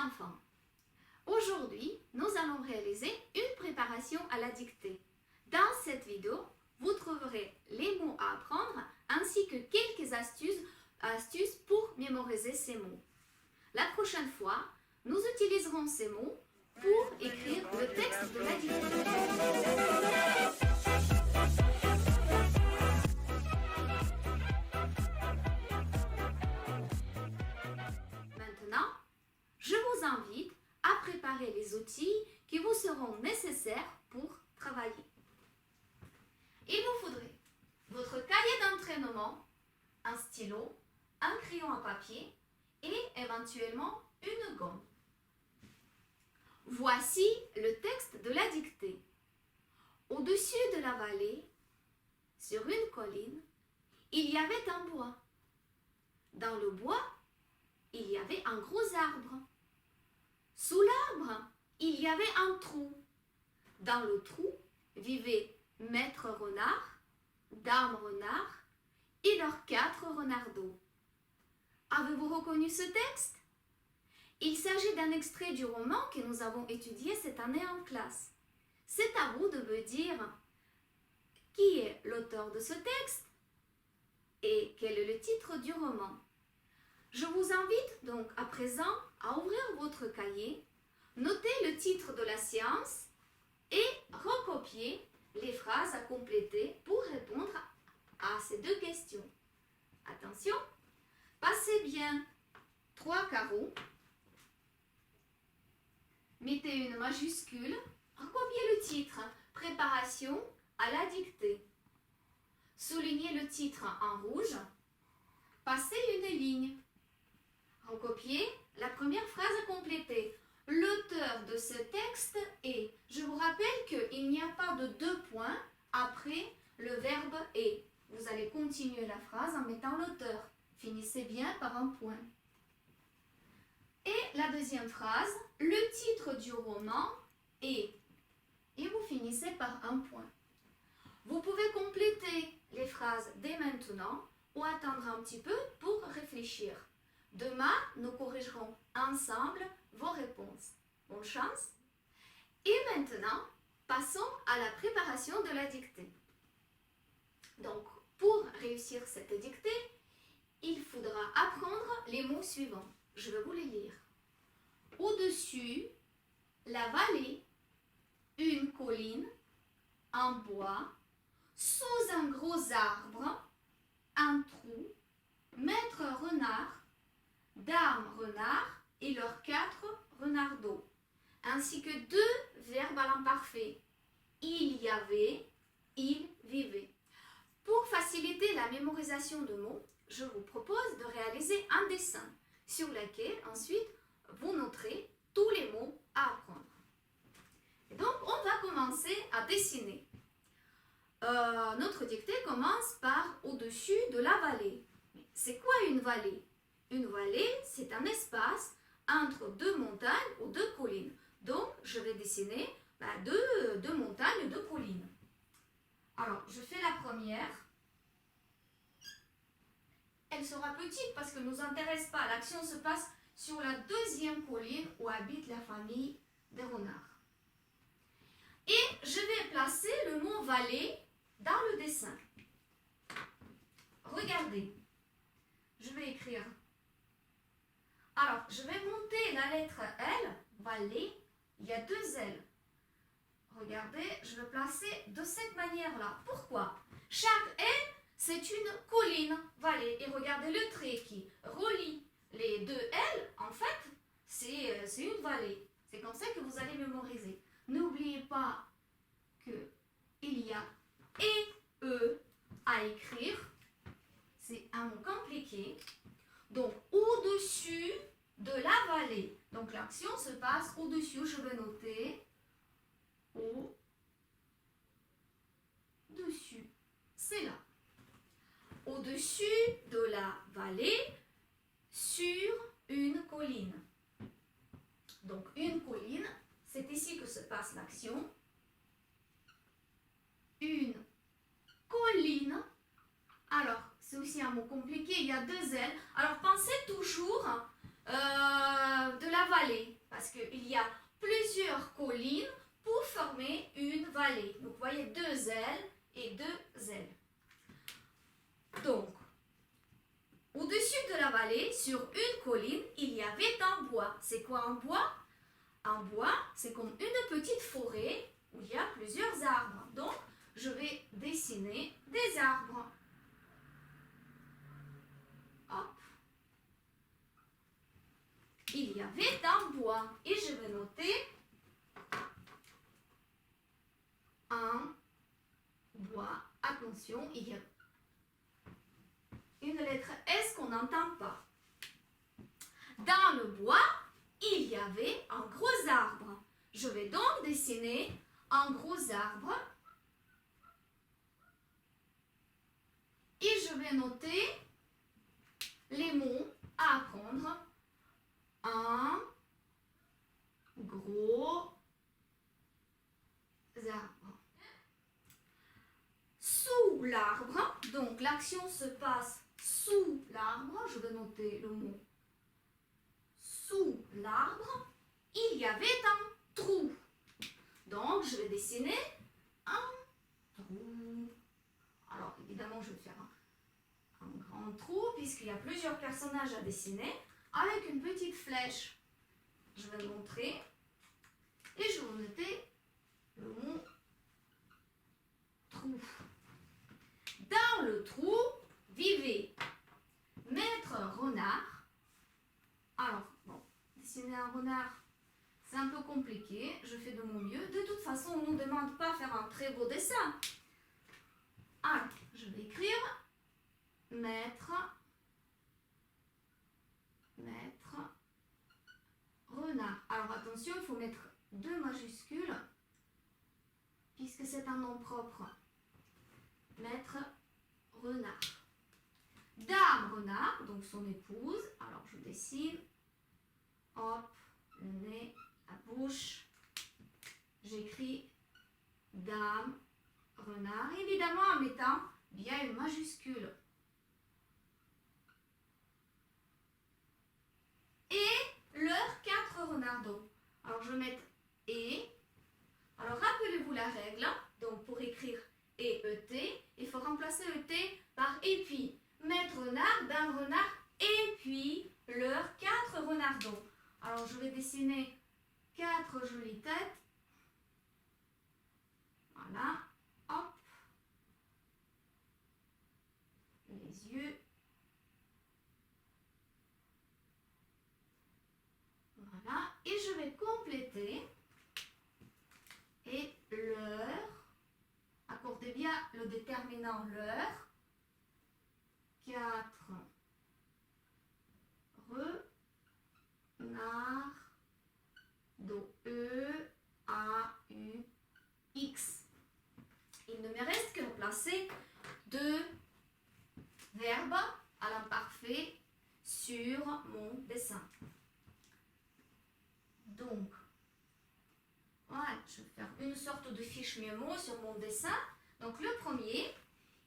enfants, aujourd'hui, nous allons réaliser une préparation à la dictée. Dans cette vidéo, vous trouverez les mots à apprendre ainsi que quelques astuces pour mémoriser ces mots. La prochaine fois, nous utiliserons ces mots pour écrire le texte de la dictée. Maintenant, je vous invite à préparer les outils qui vous seront nécessaires pour travailler. Il vous faudrait votre cahier d'entraînement, un stylo, un crayon à papier et éventuellement une gomme. Voici le texte de la dictée. Au-dessus de la vallée, sur une colline, il y avait un bois. Dans le bois, il y avait un gros arbre. Sous l'arbre, il y avait un trou. Dans le trou vivaient Maître Renard, Dame Renard et leurs 4 renardeaux. Avez-vous reconnu ce texte? Il s'agit d'un extrait du roman que nous avons étudié cette année en classe. C'est à vous de me dire qui est l'auteur de ce texte et quel est le titre du roman. Je vous invite donc à présent à ouvrir votre cahier, noter le titre de la séance et recopier les phrases à compléter pour répondre à ces 2 questions. Attention, passez bien 3 carreaux, mettez une majuscule, recopiez le titre « Préparation à la dictée ». Soulignez le titre en rouge, passez une ligne. Recopiez la première phrase à compléter. L'auteur de ce texte est. Je vous rappelle qu'il n'y a pas de 2 points après le verbe est. Vous allez continuer la phrase en mettant l'auteur. Finissez bien par un point. Et la deuxième phrase, le titre du roman est. Et vous finissez par un point. Vous pouvez compléter les phrases dès maintenant ou attendre un petit peu pour réfléchir. Demain, nous corrigerons ensemble vos réponses. Bonne chance! Et maintenant, passons à la préparation de la dictée. Donc, pour réussir cette dictée, il faudra apprendre les mots suivants. Je vais vous les lire. Au-dessus, la vallée, une colline, un bois, sous un gros arbre, un trou, Maître Renard, Dame Renard et leurs 4 renardeaux, ainsi que 2 verbes à l'imparfait. Il y avait, il vivait. Pour faciliter la mémorisation de mots, je vous propose de réaliser un dessin sur lequel ensuite vous noterez tous les mots à apprendre. Et donc, on va commencer à dessiner. Notre dictée commence par au-dessus de la vallée. C'est quoi une vallée? Une vallée, c'est un espace entre 2 montagnes ou 2 collines. Donc, je vais dessiner 2 montagnes, 2 collines. Alors, je fais la première. Elle sera petite parce qu'elle ne nous intéresse pas. L'action se passe sur la 2e colline où habite la famille des renards. Et je vais placer le mot vallée dans le dessin. Regardez. Je vais écrire. Alors, je vais monter la lettre L, vallée, il y a 2 L. Regardez, je vais placer de cette manière-là. Pourquoi? Chaque L, c'est une colline, vallée. Et regardez le trait qui relie les 2 L, en fait, c'est une vallée. C'est comme ça que vous allez mémoriser. N'oubliez pas qu'il y a et, à écrire. C'est un mot compliqué. Donc, au-dessus de la vallée. Donc, l'action se passe au-dessus. Je vais noter au-dessus. C'est là. Au-dessus de la vallée, sur une colline. Donc, une colline, c'est ici que se passe l'action. Une colline. Alors, c'est aussi un mot compliqué, il y a 2 L. Alors, pensez toujours de la vallée. qu'il y a plusieurs collines pour former une vallée. Donc, vous voyez 2 ailes et 2 ailes. Donc, au-dessus de la vallée, sur une colline, il y avait un bois. C'est quoi un bois? Un bois, c'est comme une petite forêt où il y a plusieurs arbres. Donc, je vais dessiner des arbres. Hop. Il y avait un bois et je vais noter un bois. Attention, il y a une lettre S qu'on n'entend pas. Dans le bois, il y avait un gros arbre. Je vais donc dessiner un gros arbre. Et je vais noter les mots à apprendre. Un gros arbre. Sous l'arbre, donc l'action se passe sous l'arbre. Je vais noter le mot sous l'arbre. Il y avait un trou. Donc, je vais dessiner un trou. Alors, évidemment, je vais faire un grand trou puisqu'il y a plusieurs personnages à dessiner avec une petite flèche. Je vais le montrer et je vais noter le mot trou. Dans le trou vivait Maître Renard. Alors, bon, dessiner un renard, c'est un peu compliqué. Je fais de mon mieux. De toute façon, on ne nous demande pas de faire un très beau dessin. Alors, je vais écrire Maître Renard. Alors, attention, il faut mettre 2 majuscules puisque c'est un nom propre. Maître Renard. Dame Renard, donc son épouse. Alors, je dessine. Hop, le nez, la bouche. J'écris Dame Renard, évidemment en mettant bien une majuscule. Et leurs 4 renardeaux. Alors, je vais mettre et. Alors, rappelez-vous la règle. Donc, pour écrire et-e-t, il faut remplacer le t par et puis. Maître renard, dame renard, et puis leurs 4 renardeaux. Alors, je vais dessiner 4 jolies têtes. Voilà. Hop. Les yeux. Voilà. Et je vais compléter. Et leur. Accordez bien le déterminant leur. 4 renards. E-A-U-X. Il ne me reste que remplacer 2 verbes à l'imparfait sur mon dessin. Donc, voilà, je vais faire une sorte de fiche mémo sur mon dessin. Donc, le premier,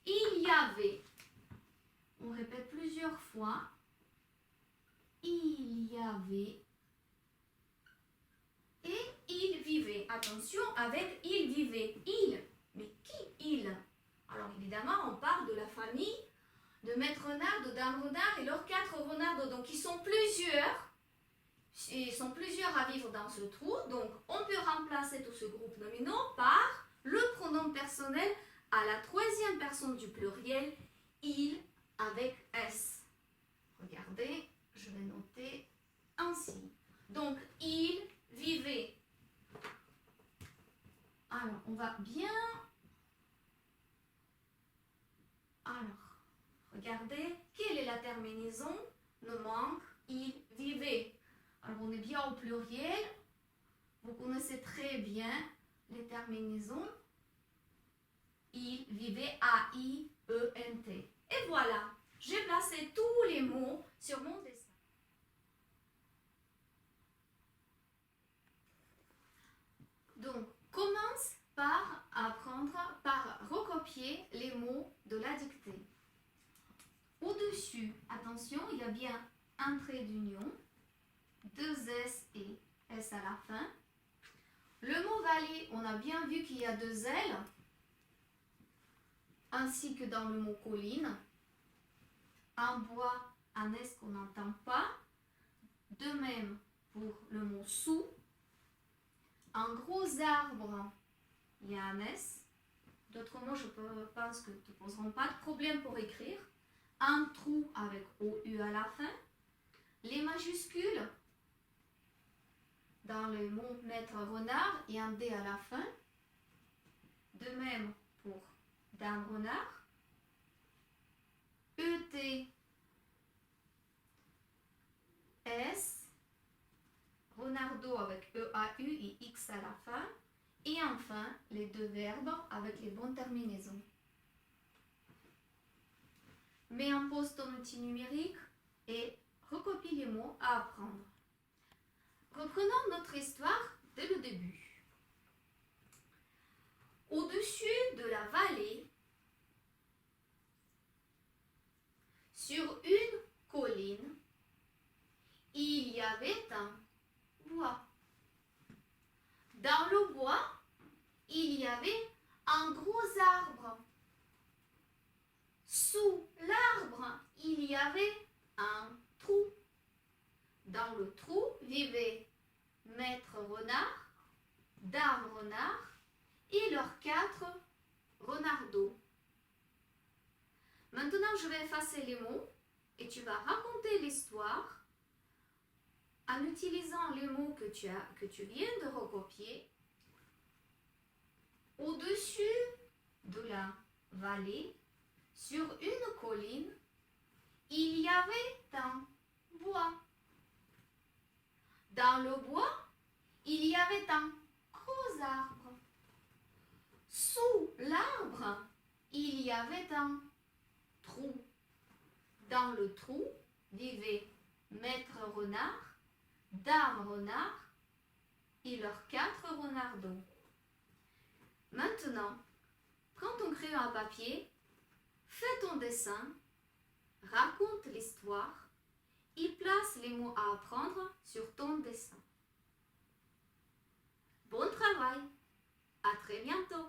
il y avait, on répète plusieurs fois, il y avait et il vivait. Attention avec il vivait. Il. Mais qui il? Alors évidemment, on parle de la famille de Maître Renard, de Dame Renard et leurs 4 renards. Donc ils sont plusieurs. Ils sont plusieurs à vivre dans ce trou. Donc on peut remplacer tout ce groupe nominaux par le pronom personnel à la 3e personne du pluriel, il avec S. Regardez, je vais noter ainsi. Donc il vivait. Alors, on va bien... Alors, regardez, quelle est la terminaison? Ne manque, il vivait. Alors, on est bien au pluriel. Vous connaissez très bien les terminaisons. Il vivait, A-I-E-N-T. Et voilà, j'ai placé tous les mots sur mon dessin. Donc, commence par apprendre, par recopier les mots de la dictée. Au-dessus, attention, il y a bien un trait d'union, 2 S et S à la fin. Le mot vallée, on a bien vu qu'il y a deux L, ainsi que dans le mot colline. Un bois, un S qu'on n'entend pas. De même pour le mot sous. Un gros arbre, il y a un S. D'autres mots, je pense que ne te poseront pas de problème pour écrire. Un trou avec OU à la fin. Les majuscules, dans le mot maître renard, et un D à la fin. De même pour dame renard. ET, S, renardeau avec EAU et X à la fin. Et enfin, les deux verbes avec les bonnes terminaisons. Mets en pause ton outil numérique et recopie les mots à apprendre. Reprenons notre histoire dès le début. Au-dessus de la vallée, sur une colline, il y avait un bois. Dans le bois, il y avait un gros arbre. Sous l'arbre, il y avait un trou. Dans le trou vivaient maître renard, dame renard et leurs 4 renardeaux. Maintenant, je vais effacer les mots et tu vas raconter l'histoire en utilisant les mots que tu viens de recopier. Au-dessus de la vallée, sur une colline, il y avait un bois. Dans le bois, il y avait un gros arbre. Sous l'arbre, il y avait un trou. Dans le trou vivaient maître renard, dame renard et leurs 4 renardeaux. Maintenant, prends ton crayon à papier, fais ton dessin, raconte l'histoire et place les mots à apprendre sur ton dessin. Bon travail! À très bientôt!